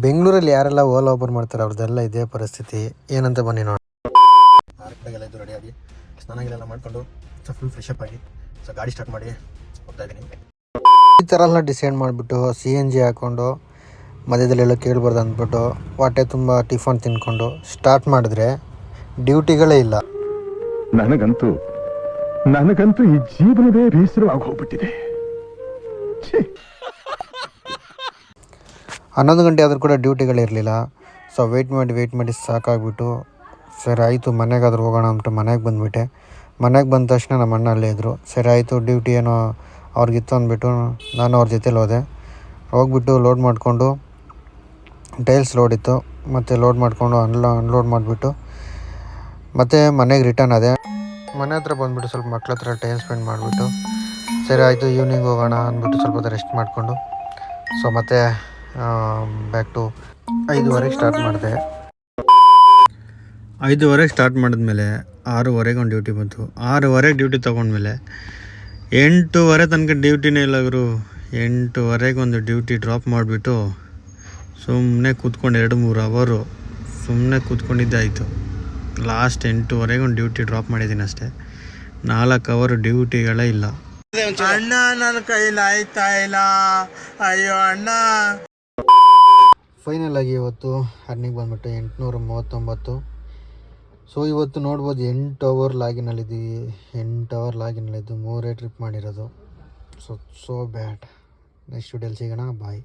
ಬೆಂಗಳೂರಲ್ಲಿ ಯಾರೆಲ್ಲ ಓಲಾ ಓಪನ್ ಮಾಡ್ತಾರೆ ಅವ್ರದ್ದೆಲ್ಲ ಇದೇ ಪರಿಸ್ಥಿತಿ. ಏನಂತ ಬನ್ನಿ ನೋಡಿ. 6 ಗಂಟೆಗೆಲ್ಲ ಎದ್ದು ರೆಡಿಯಾಗಿ ಸ್ನಾನಗಳೆಲ್ಲ ಮಾಡಿಕೊಂಡು ಫುಲ್ ಫ್ರೆಶ್ ಅಪ್ ಆಗಿ ಗಾಡಿ ಸ್ಟಾರ್ಟ್ ಮಾಡಿ ಹೋಗ್ತಾ ಇದ್ದೀನಿ. ಈ ಥರ ಎಲ್ಲ ಡಿಸೈಡ್ ಮಾಡಿಬಿಟ್ಟು CNG ಹಾಕ್ಕೊಂಡು ಮಧ್ಯದಲ್ಲೆಲ್ಲ ಕೇಳಬಾರ್ದು ಅಂದ್ಬಿಟ್ಟು ಹೊಟ್ಟೆ ತುಂಬ ಟಿಫನ್ ತಿನ್ಕೊಂಡು ಸ್ಟಾರ್ಟ್ ಮಾಡಿದ್ರೆ ಡ್ಯೂಟಿಗಳೇ ಇಲ್ಲ. ನನಗಂತೂ ಈ ಜೀವನವೇ ಬೇಸರವಾಗಿ ಹೋಗ್ಬಿಟ್ಟಿದೆ. 11 ಗಂಟೆ ಆದರೂ ಕೂಡ ಡ್ಯೂಟಿಗಳಿರಲಿಲ್ಲ. ಸೊ ವೆಯ್ಟ್ ಮಾಡಿ ಸಾಕಾಗ್ಬಿಟ್ಟು ಸರಿ ಆಯಿತು ಮನೆಗಾದ್ರೂ ಹೋಗೋಣ ಅಂದ್ಬಿಟ್ಟು ಮನೆಗೆ ಬಂದುಬಿಟ್ಟೆ. ಮನೆಗೆ ಬಂದ ತಕ್ಷಣ ನಮ್ಮ ಅಣ್ಣ ಅಲ್ಲೇ ಇದ್ದರು. ಸರಿ ಆಯಿತು ಡ್ಯೂಟಿ ಏನೋ ಅವ್ರಿಗಿತ್ತು ಅಂದ್ಬಿಟ್ಟು ನಾನು ಅವ್ರ ಜೊತೆಲಿ ಹೋಗ್ಬಿಟ್ಟು ಲೋಡ್ ಮಾಡಿಕೊಂಡು ಟೈಲ್ಸ್ ಲೋಡ್ ಇತ್ತು ಮತ್ತು ಲೋಡ್ ಮಾಡಿಕೊಂಡು ಅನ್ಲೋಡ್ ಮಾಡಿಬಿಟ್ಟು ಮತ್ತು ಮನೆಗೆ ರಿಟರ್ನ್ ಆದೆ. ಮನೆ ಹತ್ರ ಬಂದುಬಿಟ್ಟು ಸ್ವಲ್ಪ ಮಕ್ಳ ಹತ್ರ ಟೈಮ್ ಸ್ಪೆಂಡ್ ಮಾಡಿಬಿಟ್ಟು ಸರಿ ಆಯಿತು ಈವ್ನಿಂಗ್ ಹೋಗೋಣ ಅಂದ್ಬಿಟ್ಟು ಸ್ವಲ್ಪ ಹೊತ್ತು ರೆಸ್ಟ್ ಮಾಡಿಕೊಂಡು ಸೊ ಮತ್ತೆ ಬ್ಯಾಕ್ ಟು 5:30 ಸ್ಟಾರ್ಟ್ ಮಾಡಿದೆ. 5:30 ಸ್ಟಾರ್ಟ್ ಮಾಡಿದ್ಮೇಲೆ 6:30 ಒಂದು ಡ್ಯೂಟಿ ಬಂತು. 6:30 ಡ್ಯೂಟಿ ತೊಗೊಂಡ್ಮೇಲೆ 8:30 ತನಕ ಡ್ಯೂಟಿನೇ ಇಲ್ಲ ಗುರು. 8:30 ಒಂದು ಡ್ಯೂಟಿ ಡ್ರಾಪ್ ಮಾಡಿಬಿಟ್ಟು ಸುಮ್ಮನೆ ಕೂತ್ಕೊಂಡು 2-3 ಅವರು ಸುಮ್ಮನೆ ಕೂತ್ಕೊಂಡಿದ್ದಾಯಿತು. ಲಾಸ್ಟ್ 8:30 ಒಂದು ಡ್ಯೂಟಿ ಡ್ರಾಪ್ ಮಾಡಿದ್ದೀನಿ ಅಷ್ಟೇ. 4 ಅವರ್ ಡ್ಯೂಟಿಗಳೇ ಇಲ್ಲ. ಅಣ್ಣ ನನ್ನ ಕೈಲಿ ಆಯ್ತಾ ಇಲ್ಲ, ಅಯ್ಯೋ ಅಣ್ಣ. ಫೈನಲ್ ಆಗಿ ಇವತ್ತು ಅರ್ನಿಂಗ್ ಬಂದ್ಬಿಟ್ಟು 839. ಸೊ ಇವತ್ತು ನೋಡ್ಬೋದು 8 ಅವರ್ ಲಾಗಿನಲ್ಲಿದ್ದೀವಿ. 8 ಅವರ್ ಲಾಗಿನಲ್ಲಿದ್ದು 3 ಟ್ರಿಪ್ ಮಾಡಿರೋದು. ಸೊ ಬ್ಯಾಡ್. ನೆಕ್ಸ್ಟ್ ವಿಡಿಯೋಲಿ ಸಿಗೋಣ. ಬಾಯ್.